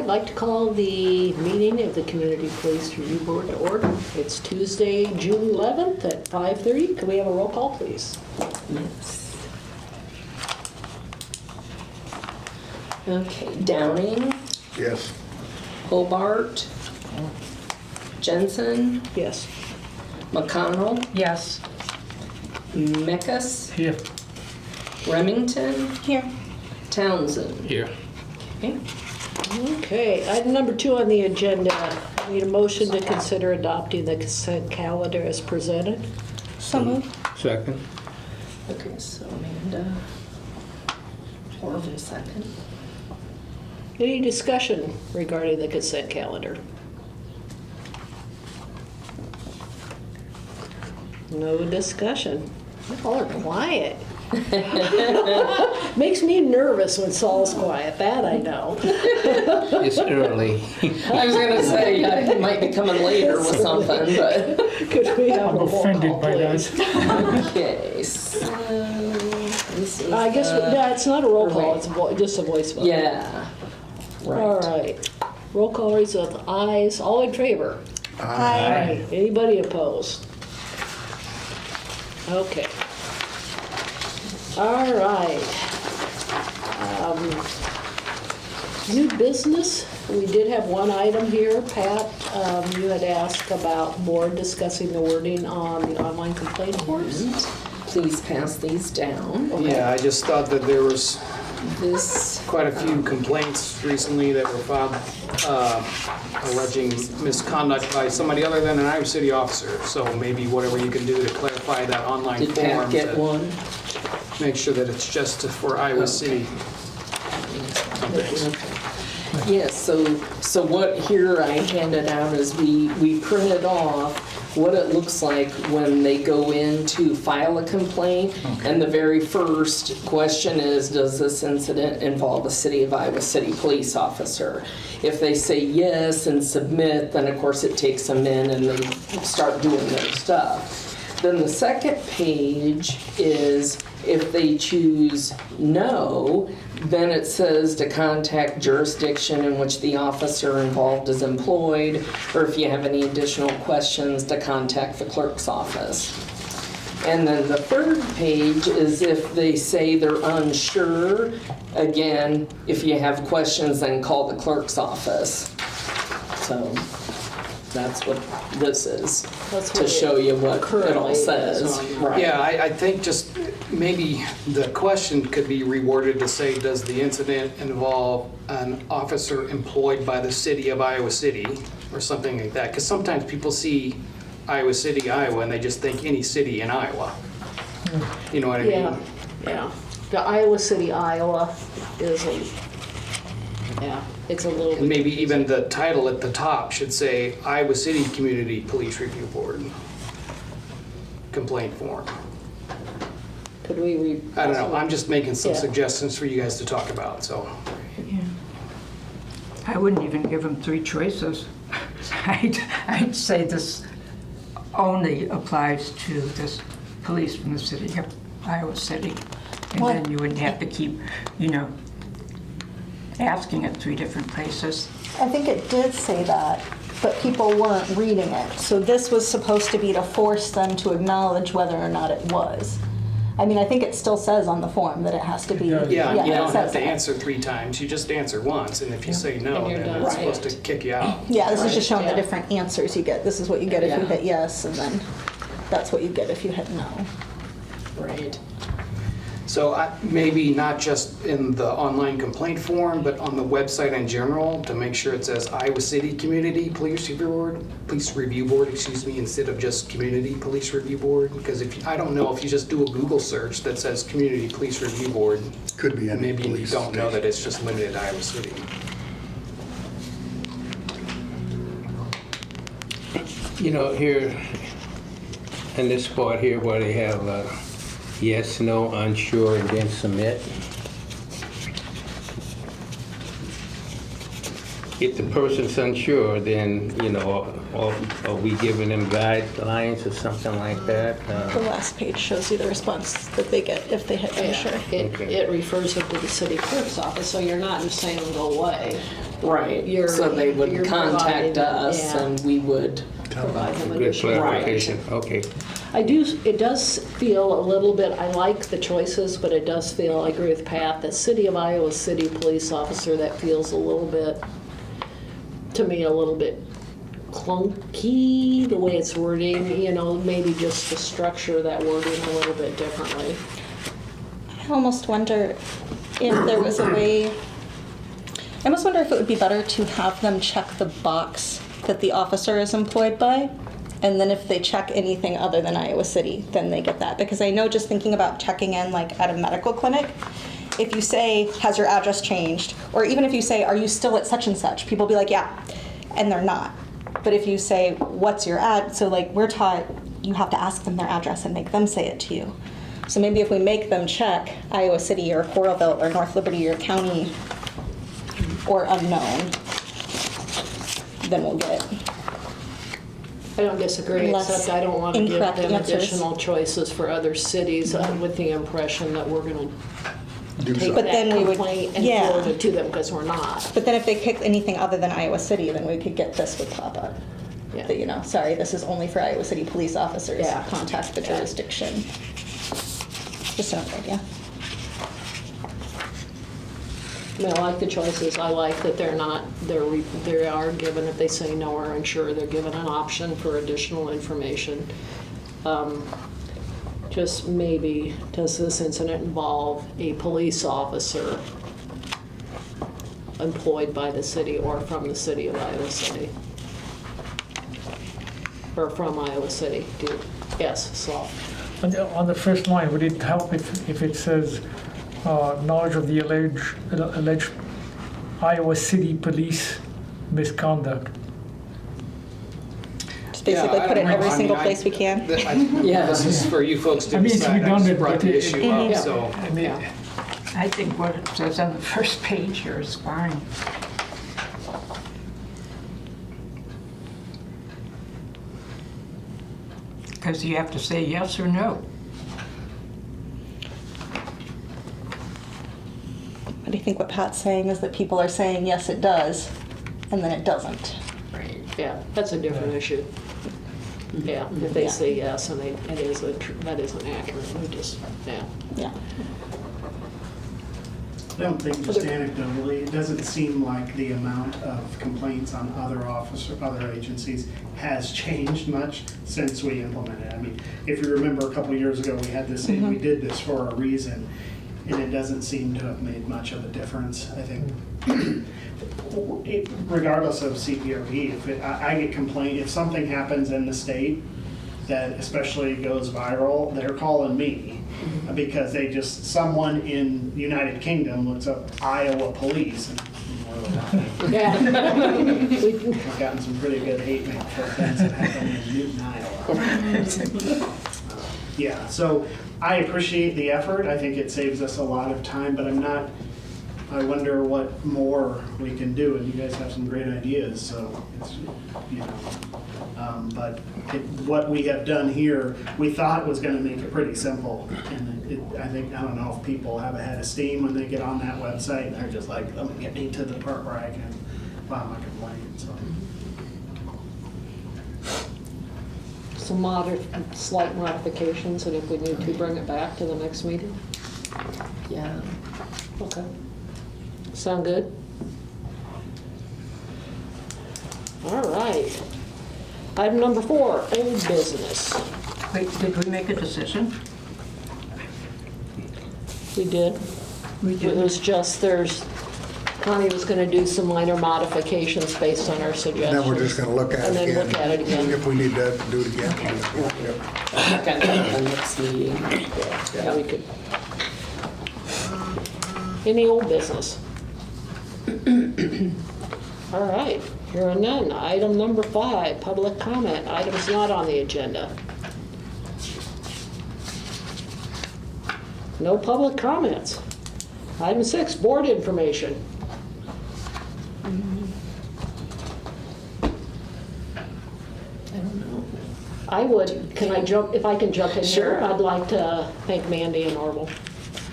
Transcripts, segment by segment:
I'd like to call the meeting of the Community Police Review Board to order. It's Tuesday, June 11th at 5:30. Can we have a roll call, please? Yes. Okay, Downing, Yes. Hobart, Jensen, Yes. McConnell, Yes. Meckus, Here. Remington, Here. Townsend. Here. Okay. Okay, item number 2 on the agenda. I need a motion to consider adopting the consent calendar as presented. So moved. Second. Okay, so Amanda, Orville second. Any discussion regarding the consent calendar? No discussion. All are quiet. Makes me nervous when Saul's quiet, that I know. It's early. I was gonna say, yeah, he might be coming later with something, but. Could we have a roll call, offended by that. please? Okay, so this is. I guess, yeah, it's not a roll call, it's just a voice vote. Yeah. All Right. right. Roll call is with ayes. All in favor? Aye. Anybody opposed? Okay. All right. New business. We did have one item here. Pat, you had asked about board discussing the wording on the online complaint forms. Please pass these down. Yeah, I just thought that there was This, quite a few complaints recently that were filed alleging misconduct by somebody other than an Iowa City officer. So maybe whatever you can do to clarify that online did Pat form get to one? make sure that it's just for Iowa City. Yes, so what here I handed out is we printed off what it looks like when they go in to file a complaint. And the very first question is, does this incident involve a City of Iowa City police officer? If they say yes and submit, then of course it takes them in and they start doing their stuff. Then the second page is if they choose no, then it says to contact jurisdiction in which the officer involved is employed, or if you have any additional questions, to contact the clerk's office. And then the third page is if they say they're unsure, again, if you have questions, then call the clerk's office. So that's what this is, That's to what show you what it currently all is says. on your- Right. Yeah, I think just maybe the question could be reworded to say, does the incident involve an officer employed by the City of Iowa City or something like that? Because sometimes people see Iowa City, Iowa, and they just think any city in Iowa. You know what I mean? Yeah, yeah. The Iowa City, Iowa is it's a little And bit. maybe even the title at the top should say Iowa City Community Police Review Board complaint form. Could we I don't know, I'm just making some Yeah. suggestions for you guys to talk about, so. I wouldn't even give them 3 choices. I'd say this only applies to this police from the city of Iowa City. And then you wouldn't have to keep, asking at 3 different places. I think it did say that, but people weren't reading it. So this was supposed to be to force them to acknowledge whether or not it was. I mean, I think it still says on the form that it has to be. Yeah, you it don't says have to that. answer 3 times, you just answer once, and if you say no, And you're then done. it's supposed to Right. kick you out. Yeah, this is just showing yeah. the different answers you get. This is what you get if you Yeah. hit yes, and then that's what you get if you hit no. Right. So maybe not just in the online complaint form, but on the website in general, to make sure it says Iowa City Community Police Review Board, instead of just Community Police Review Board. Because I don't know if you just do a Google search that says Community Police Review Board, Could be any maybe you police don't know station. that it's just limited to Iowa City. Here in this part here where they have yes, no, unsure, and then submit. if the person's unsure, then, are we giving them guidelines or something like that? The last page shows you the response that they get if they hit unsure. It refers them to the city clerk's office, so you're not just saying go away. Right, You're- so they would you're contact providing- us yeah. and we would, Provide them Good additional clarification, okay. it does feel a little bit, I like the choices, but it does feel, I agree with Pat, the City of Iowa City Police Officer, that feels a little bit, to me, a little bit clunky, the way it's wording, maybe just to structure that wording a little bit differently. I almost wonder if there was a way, I almost wonder if it would be better to have them check the box that the officer is employed by, and then if they check anything other than Iowa City, then they get that. Because I know, just thinking about checking in like at a medical clinic, if you say, has your address changed? Or even if you say, are you still at such and such? People will be like, yeah, and they're not. But if you say, what's your ad? So like we're taught, you have to ask them their address and make them say it to you. So maybe if we make them check Iowa City or Coralville or North Liberty or County or unknown, then we'll get I don't disagree, Less except I don't want to give incorrect them answers. additional choices for other cities with the impression that we're going to take But that then we would- complaint and yeah. forward it to them, because we're not. But then if they pick anything other than Iowa City, then we could get this would pop up. Yeah. That, sorry, this is only for Iowa City police officers. Yeah. Contact the Yeah. jurisdiction. Just another idea. I mean, I like the choices. I like that they are given, if they say no or unsure, they're given an option for additional information. Just maybe, does this incident involve a police officer employed by the city or from the city of Iowa City? Or from Iowa City? Yes, so. On the first line, would it help if it says knowledge of the alleged Iowa City police misconduct? Just basically Yeah, I put it don't in every know. I single mean, place we can. Yeah. This is for you folks to I mean, it's decide. I just redundant, brought but the it- issue up, so. I mean, Yeah. I think what it says on the first page here is fine. Because you have to say yes or no. But I think what Pat's saying is that people are saying, yes, it does, and then it doesn't. right. Yeah, that's a different issue. Yeah, if they Yeah. say yes and that isn't accurate, we just, yeah. Yeah. I don't think just anecdotally, it doesn't seem like the amount of complaints on other agencies has changed much since we implemented it. I mean, if you remember a couple of years ago, we had this, we did this for a reason, and it doesn't seem to have made much of a difference. I think, regardless of CPRE, I get complaint, if something happens in the state that especially goes viral, they're calling me. Because someone in United Kingdom looks up Iowa police, and we're like, Yeah. we've gotten some pretty good hate mail for things that happen in Newton, Iowa. Yeah, so I appreciate the effort. I think it saves us a lot of time, but I wonder what more we can do, and you guys have some great ideas, so it's, but what we have done here, we thought was gonna make it pretty simple, and I don't know if people have a head of steam when they get on that website, and they're just like, let me get me to the part where I can file my complaint, so. Some slight modifications, and if we need to, bring it back to the next meeting? Yeah. Okay. Sound good? All right. Item number 4, old business. Wait, did we make a decision? We did. We It did. was just, Connie was gonna do some minor modifications based on our suggestions. Then we're just gonna look at it And then again. look at it again. If we need to do it again, we'll do it again. Yep. Look at the next meeting. Yeah, we could. Any old business? All right, hearing none. Item number 5, public comment. Items not on the agenda. No public comments. Item 6, board information. I would, can I jump, if I can jump in here? Sure. I'd like to thank Mandy and Orville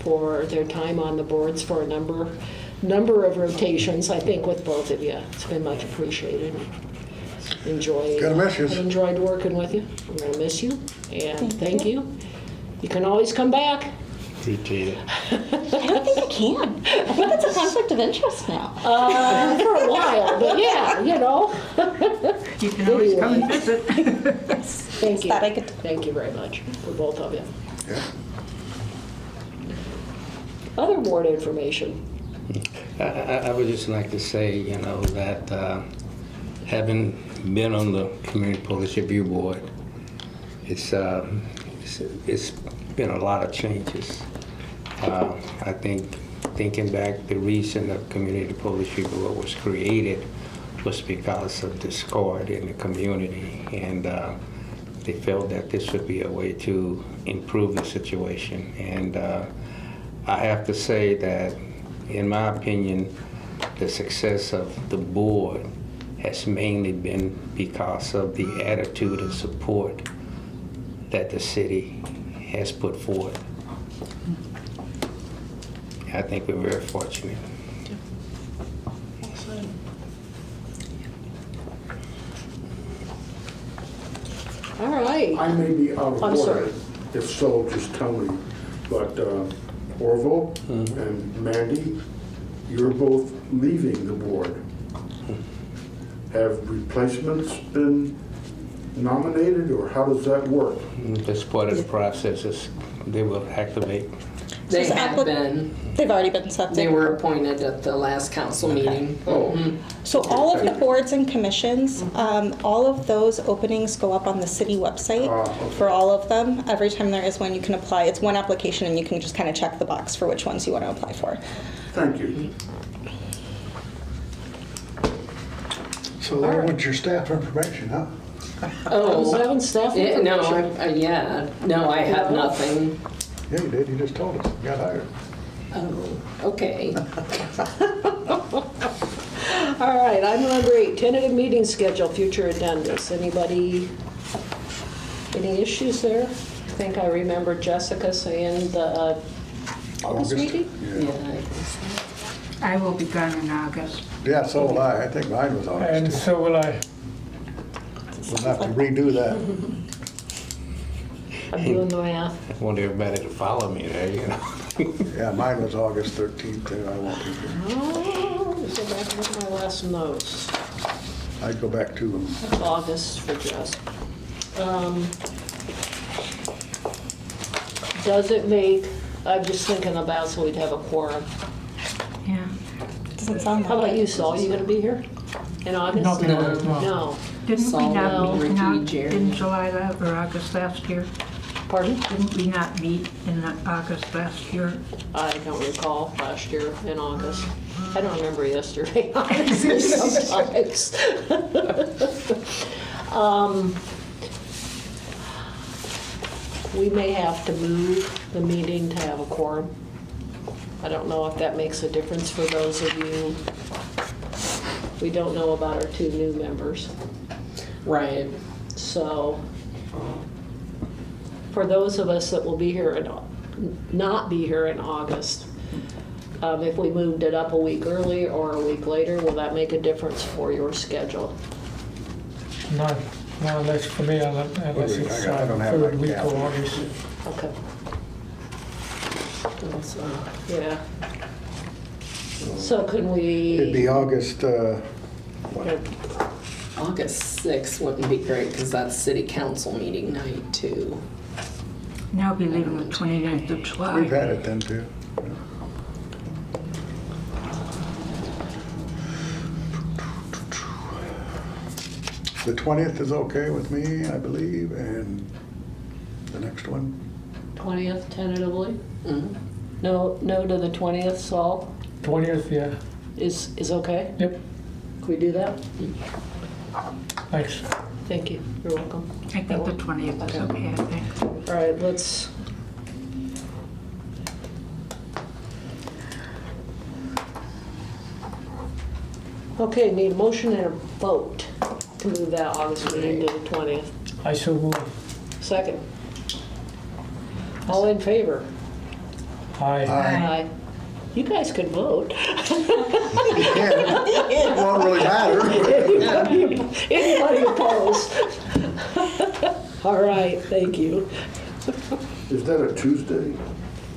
for their time on the boards for a number of rotations, I think, with both of you. It's been much appreciated. Gonna miss you. I've enjoyed working with you. I'm gonna miss you, and thank you. You can always come back. Appreciate it. I don't think I can. I think it's a conflict of interest now. For a while, but yeah, you know. You can always come and visit. Thank you. That I could- Thank you very much for both of you. Yeah. Other board information. I would just like to say, you know, that having been on the Community Police Review Board, it's been a lot of changes. I think, thinking back, the reason the Community Police Review Board was created was because of discord in the community, and they felt that this would be a way to improve the situation. And I have to say that, in my opinion, the success of the board has mainly been because of the attitude and support that the city has put forth. I think we're very fortunate. All right. I may be out of I'm sorry. order. If so, just tell me. But Orville and Mandy, you're both leaving the board. Have replacements been nominated, or how does that work? That's part of the process, is they will activate. They So have been, They've already been accepted. they were appointed at the last council meeting. So all of the boards and commissions, all of those openings go up on the city website Okay. for all of them. Every time there is one, you can apply. It's one application, and you can just kind of check the box for which ones you want to apply for. Thank you. So there went your staff information, huh? Oh, Seven staff yeah, no, information. no, I have nothing. Yeah, you did, you just told us, you got hired. Oh, okay. All right, item number 8, tentative meeting schedule, future agendas. Anybody, any issues there? I think I remember Jessica saying the August meeting? Yeah. Yeah. I will be gone in August. Yeah, so will I. I think mine was And August. so will I. We'll have to redo that. I'm doing the math. I want everybody to follow me there, you know. Yeah, mine was August 13th, too. I won't be here. Oh, let's go back and look at my last notes. I'd go back to them. August for Jess. Does it make, I'm just thinking about so we'd have a quorum. Yeah. Doesn't sound How like about it. you, Saul? You gonna be here in August? Not in No. August, no. No. Didn't we Saul, not meet Ricky, in, Jerry. in July or August last year? Pardon? Didn't we not meet in August last year? I don't recall last year in August. I don't remember yesterday, honestly, sometimes. We may have to move the meeting to have a quorum. I don't know if that makes a difference for those of you. We don't know about our 2 new members. Right. So, for those of us that will be here and not be here in August, if we moved it up a week early or a week later, will that make a difference for your schedule? None. No, unless for me, unless it's I don't have third my week of calendar. August. Okay. Yeah. So can It'd be we, August, August 6th wouldn't be great because that's city council meeting night too. Now I'll be leaving the 29th of July. we've had it then, too. The 20th is okay with me, I believe, and the next one? 20th tentatively? Mhm. No to the 20th, Saul, 20th, yeah. is okay? Yep, Can we do that? thanks. Thank you, you're welcome. I think the 20th is okay, I think. All right, let's. Okay, need a motion and a vote to move that August meeting to the 20th. I so move. Second. All in favor? Aye. Aye. You guys can vote. You can. It won't really matter. Anybody opposed? All right, thank you. Is that a Tuesday?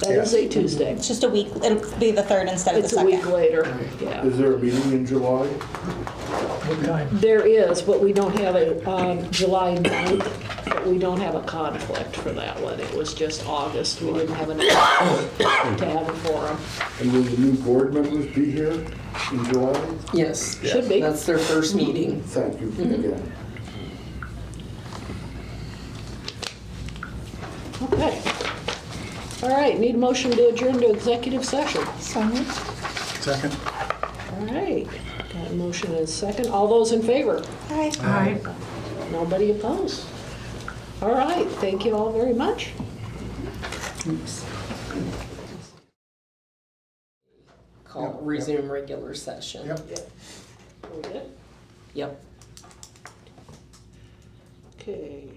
That is a Tuesday. It's just a week, it'll be the 3rd instead of the It's a 2nd. week later, yeah. Is there a meeting in July? What time? There is, but we don't have it on July 9th, but we don't have a conflict for that one. It was just August. We didn't have enough to have a forum. And will the new board members be here in July? Yes. Should be. That's their first meeting. Thank you again. Okay. All right, need a motion to adjourn to executive session. So moved. Second. All right, got a motion and a second. All those in favor? Aye. Aye. Nobody opposed? All right, thank you all very much. Call, resume regular session. Yep. Are we good? Yep. Okay.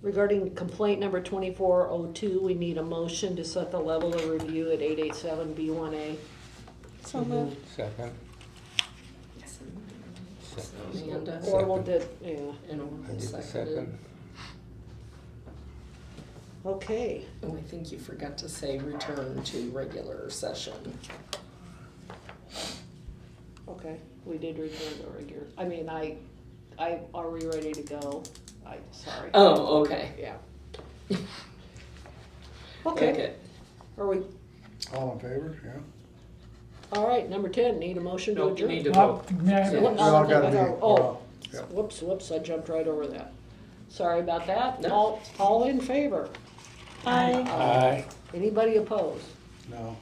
Regarding complaint number 2402, we need a motion to set the level of review at 887B1A. So moved. Second. Amanda. Orwell did, yeah. And I Orwell did the seconded. second. Okay, Oh, I think you forgot to say return to regular session. okay, we did return to regular, are we ready to go? Sorry. Oh, okay. Yeah. Okay, are we, All in favor, yeah? all right, number 10, need a motion to Nope, you adjourn? need to Uh, vote. may I- Yeah. What- We all gotta be, Oh, yeah. whoops, I jumped right over that. Sorry about that. No. All in favor? Aye. Aye. Anybody opposed? No.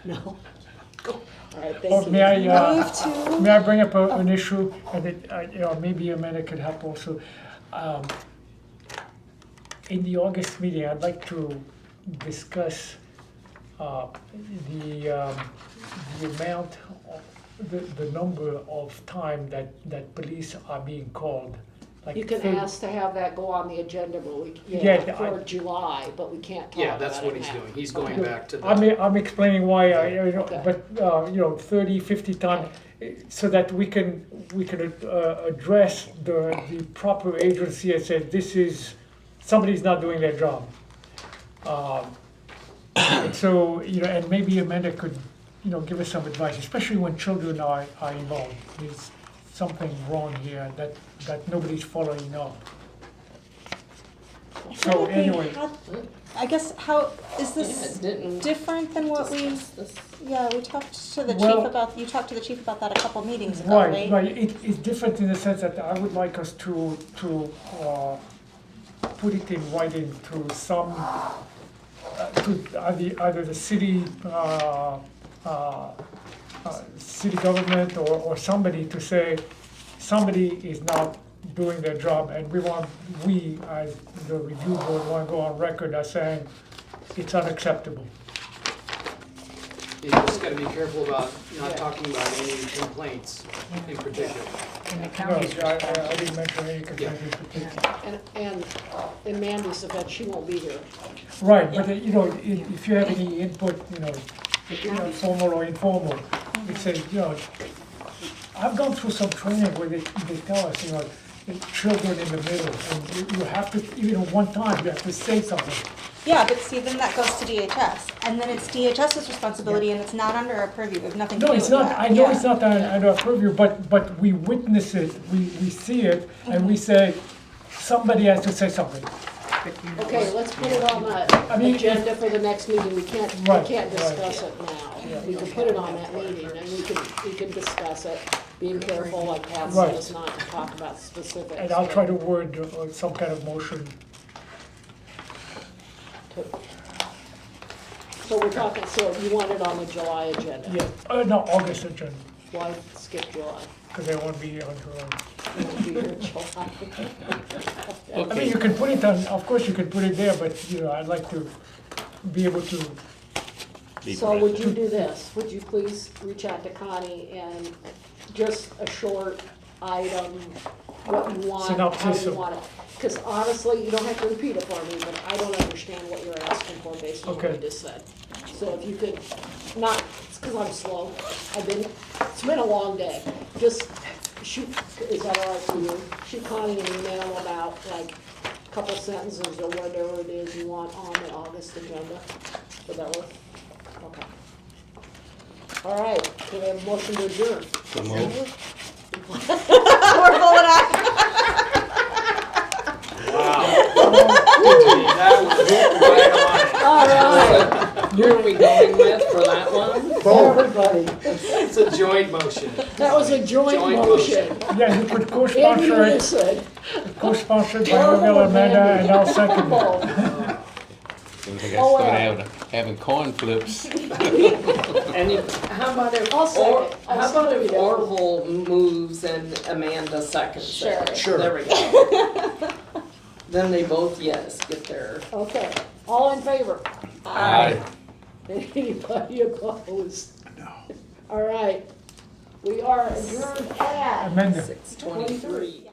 No. All right, Oh, thank you. may I, Move to. may I bring up an issue, and maybe Amanda could help also? In the August meeting, I'd like to discuss the amount, the number of time that police are being called. Like You can 30 ask to have that go on the agenda, but we, Yeah, for I- July, but we can't talk Yeah, about that's what it he's now. doing. He's going back to the. I'm explaining why Okay. but 30, 50 times, so that we can address the proper agency and say, this is, somebody's not doing their job. And so, and maybe Amanda could, give us some advice, especially when children are involved. There's something wrong here that nobody's following up. So anyway. I guess how, is Yeah, this it didn't different than what we, discuss this. yeah, we talked to the Well- chief about, you talked to the chief about that a couple meetings ago, right? Right. It's different in the sense that I would like us to put it in writing to some, to either the city, city government or somebody to say, somebody is not doing their job, and we as the review board want to go on record as saying it's unacceptable. You just gotta be careful about not talking about any complaints in particular. And the No, county's I didn't mention any complaint in particular. And in Mandy's defense, she won't be here. Right, but if you have any input, formal or informal, it says, I've gone through some training where they tell us, the children in the middle, and you have to, even one time, you have to say something. Yeah, but see, then that goes to DHS, and then it's DHS's responsibility, and it's not under our purview, we have nothing to No, do with it's that. not, I know Yeah. it's not under our purview, but we witness it, we see it, and we say, somebody has to say something. But you know Okay, what? let's put it on I the mean, agenda for the next meeting. We can't Right, discuss it now. We can put it on that meeting and we can discuss it, being careful, like Pat Right. says, not to talk about specifics. And I'll try to word some kind of motion. So we're talking, so you want it on the July agenda? Yeah, no, August agenda, Why skip July? because I won't be on July. You won't be here in July. I mean, you can put it on, of course you can put it there, but, I'd like to be able to, So would you do this? Would you please reach out to Connie and just a short item what you want, Synopsis how you of- want it. Because honestly, you don't have to repeat it for me, but I don't understand what you're asking for based on what Okay. you just said. So if you could, not, it's because I'm slow, it's been a long day. Just shoot, is that all right for you? Shoot Connie an email about like a couple sentences or whatever it is you want on the August agenda. Would that work? Okay. All right, can we have a motion to adjourn? So moved. We're going on. All right, Where are we going with for that one? everybody, It's a joint motion. that was a joint Joint motion. Yeah, you could In co-sponsor it, unison. co-sponsored by Orville, Amanda, and I'll second it. Both. I gotta Oh, start well. having corn flips. And how about if, I'll second. I'll how about second if it. Orville moves and Amanda seconds Sure. it? Sure. There we go. Then they both, yes, get their. Okay, all in favor? Aye. Anybody opposed? No. All right, we are adjourned at Amanda. 6:23.